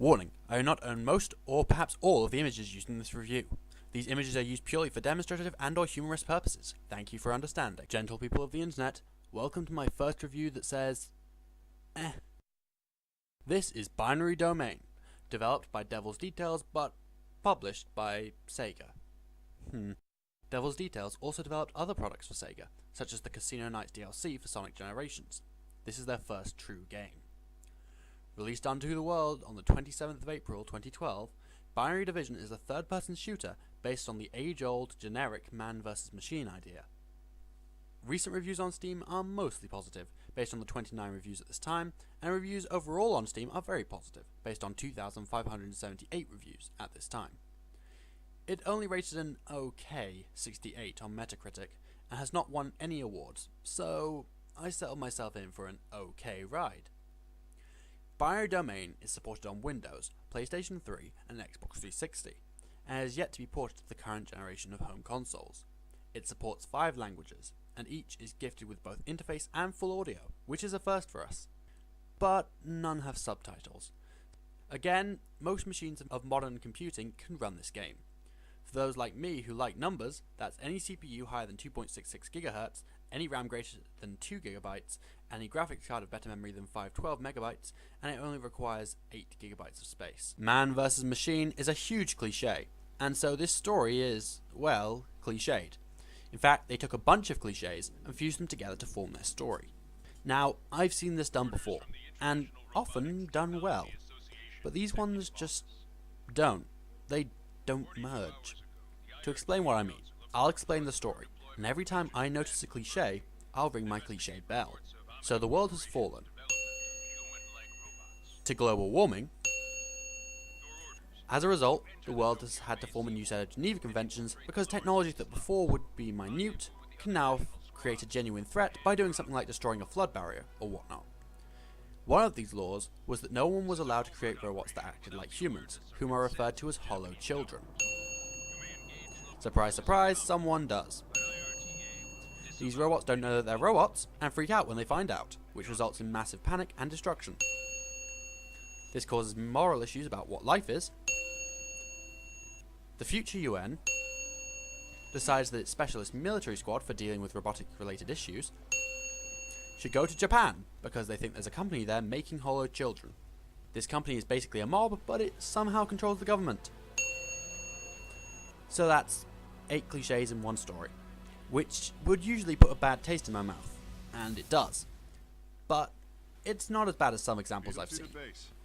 Warning, I do not own most or perhaps all of the images used in this review. These images are used purely for demonstrative and or humorous purposes. Thank you for understanding. Gentle people of the internet, welcome to my first review that says, This is Binary Domain, developed by Devil's Details but published by Sega. Devil's Details also developed other products for Sega, such as the Casino Nights DLC for Sonic Generations. This is their first true game. Released onto the world on the 27th of April 2012, Binary Division is a third-person shooter based on the age-old, generic man vs. machine idea. Recent reviews on Steam are mostly positive, based on the 29 reviews at this time, and reviews overall on Steam are very positive, based on 2,578 reviews at this time. It only rated an okay 68 on Metacritic, and has not won any awards, so I settled myself in for an okay ride. Binary Domain is supported on Windows, PlayStation 3 and Xbox 360, and is yet to be ported to the current generation of home consoles. It supports 5 languages, and each is gifted with both interface and full audio, which is a first for us. But none have subtitles. Again, most machines of modern computing can run this game. For those like me who like numbers, that's any CPU higher than 2.66 GHz, any RAM greater than 2 GB, any graphics card of better memory than 512 MB, and it only requires 8 GB of space. Man versus machine is a huge cliche, and so this story is, well, cliched. In fact, they took a bunch of cliches and fused them together to form their story. Now, I've seen this done before, and often done well, but these ones just don't. They don't merge. To explain what I mean, I'll explain the story, and every time I notice a cliche, I'll ring my cliche bell. So the world has fallen to global warming. As a result, the world has had to form a new set of Geneva Conventions because technology that before would be minute can now create a genuine threat by doing something like destroying a flood barrier or whatnot. One of these laws was that no one was allowed to create robots that acted like humans, whom are referred to as hollow children. Surprise, surprise, someone does. These robots don't know that they're robots and freak out when they find out, which results in massive panic and destruction. This causes moral issues about what life is. The future UN decides that its specialist military squad for dealing with robotic related issues should go to Japan because they think there's a company there making hollow children. This company is basically a mob, but it somehow controls the government. So that's 8 cliches in one story, which would usually put a bad taste in my mouth, and it does. But it's not as bad as some examples I've seen.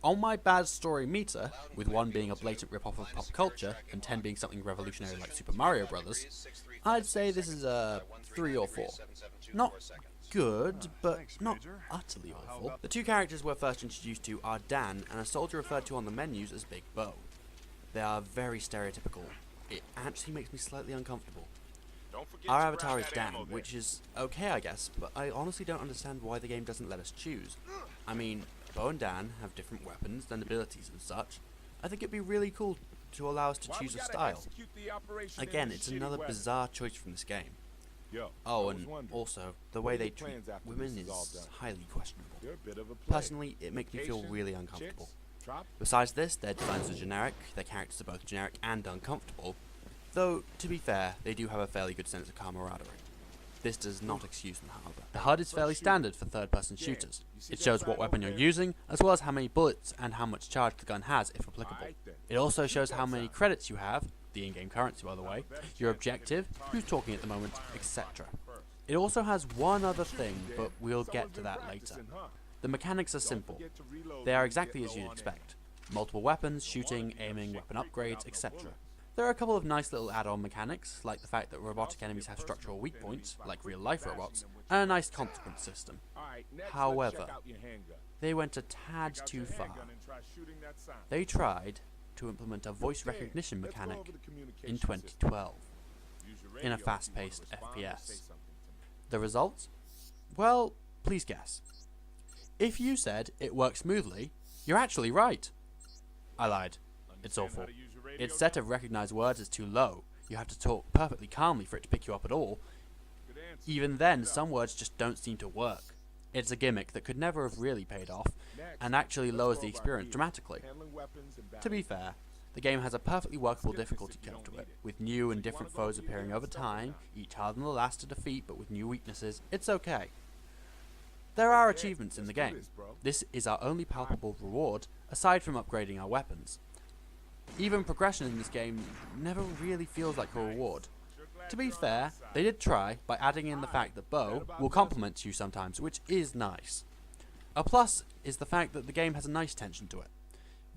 On my bad story meter, with 1 being a blatant rip-off of pop culture and 10 being something revolutionary like Super Mario Bros., I'd say this is a 3 or 4. Not good, but not utterly awful. The 2 characters we're first introduced to are Dan and a soldier referred to on the menus as Big Bo. They are very stereotypical. It actually makes me slightly uncomfortable. Our avatar is Dan, which is okay I guess, but I honestly don't understand why the game doesn't let us choose. I mean, Bo and Dan have different weapons and abilities and such. I think it'd be really cool to allow us to choose a style. Again, it's another bizarre choice from this game. Oh, and also, the way they treat women is highly questionable. Personally, it makes me feel really uncomfortable. Besides this, their designs are generic, their characters are both generic and uncomfortable, though, to be fair, they do have a fairly good sense of camaraderie. This does not excuse them, however. The HUD is fairly standard for third-person shooters. It shows what weapon you're using, as well as how many bullets and how much charge the gun has, if applicable. It also shows how many credits you have, the in-game currency by the way, your objective, who's talking at the moment, etc. It also has one other thing, but we'll get to that later. The mechanics are simple. They are exactly as you'd expect. Multiple weapons, shooting, aiming, weapon upgrades, etc. There are a couple of nice little add-on mechanics, like the fact that robotic enemies have structural weak points, like real-life robots, and a nice consequence system. However, they went a tad too far. They tried to implement a voice recognition mechanic in 2012, in a fast-paced FPS. The result? Well, please guess. If you said it works smoothly, you're actually right. I lied. It's awful. Its set of recognized words is too low. You have to talk perfectly calmly for it to pick you up at all. Even then, some words just don't seem to work. It's a gimmick that could never have really paid off, and actually lowers the experience dramatically. To be fair, the game has a perfectly workable difficulty curve to it, with new and different foes appearing over time, each harder than the last to defeat but with new weaknesses. It's okay. There are achievements in the game. This is our only palpable reward, aside from upgrading our weapons. Even progression in this game never really feels like a reward. To be fair, they did try by adding in the fact that Bo will compliment you sometimes, which is nice. A plus is the fact that the game has a nice tension to it.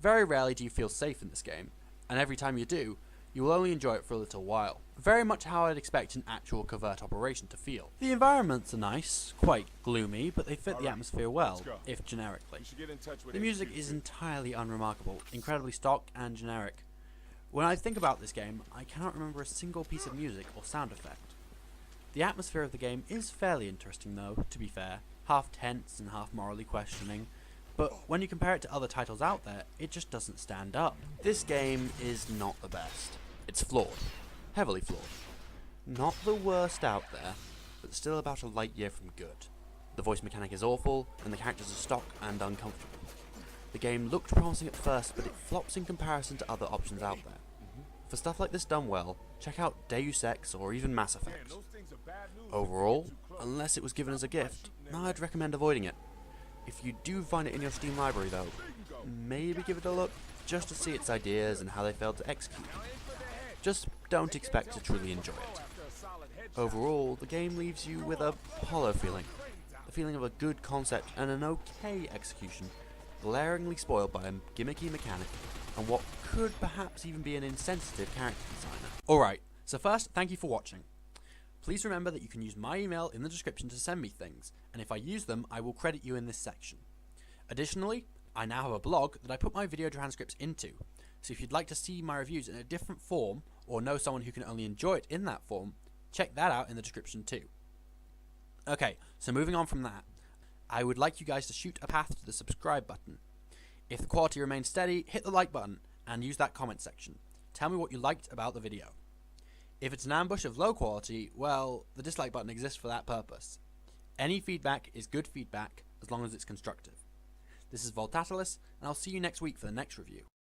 Very rarely do you feel safe in this game, and every time you do, you will only enjoy it for a little while. Very much how I'd expect an actual covert operation to feel. The environments are nice, quite gloomy, but they fit the atmosphere well, if generically. The music is entirely unremarkable, incredibly stock and generic. When I think about this game, I cannot remember a single piece of music or sound effect. The atmosphere of the game is fairly interesting though, to be fair, half tense and half morally questioning, but when you compare it to other titles out there, it just doesn't stand up. This game is not the best. It's flawed. Heavily flawed. Not the worst out there, but still about a light year from good. The voice mechanic is awful, and the characters are stock and uncomfortable. The game looked promising at first, but it flops in comparison to other options out there. For stuff like this done well, check out Deus Ex or even Mass Effect. Overall, unless it was given as a gift, I'd recommend avoiding it. If you do find it in your Steam library though, maybe give it a look, just to see its ideas and how they failed to execute them. Just don't expect to truly enjoy it. Overall, the game leaves you with a hollow feeling. The feeling of a good concept and an okay execution, glaringly spoiled by a gimmicky mechanic, and what could perhaps even be an insensitive character designer. Alright, so first, thank you for watching. Please remember that you can use my email in the description to send me things, and if I use them, I will credit you in this section. Additionally, I now have a blog that I put my video transcripts into, so if you'd like to see my reviews in a different form, or know someone who can only enjoy it in that form, check that out in the description too. Okay, so moving on from that, I would like you guys to shoot a path to the subscribe button. If the quality remains steady, hit the like button, and use that comment section. Tell me what you liked about the video. If it's an ambush of low quality, well, the dislike button exists for that purpose. Any feedback is good feedback, as long as it's constructive. This is Voltatilis, and I'll see you next week for the next review.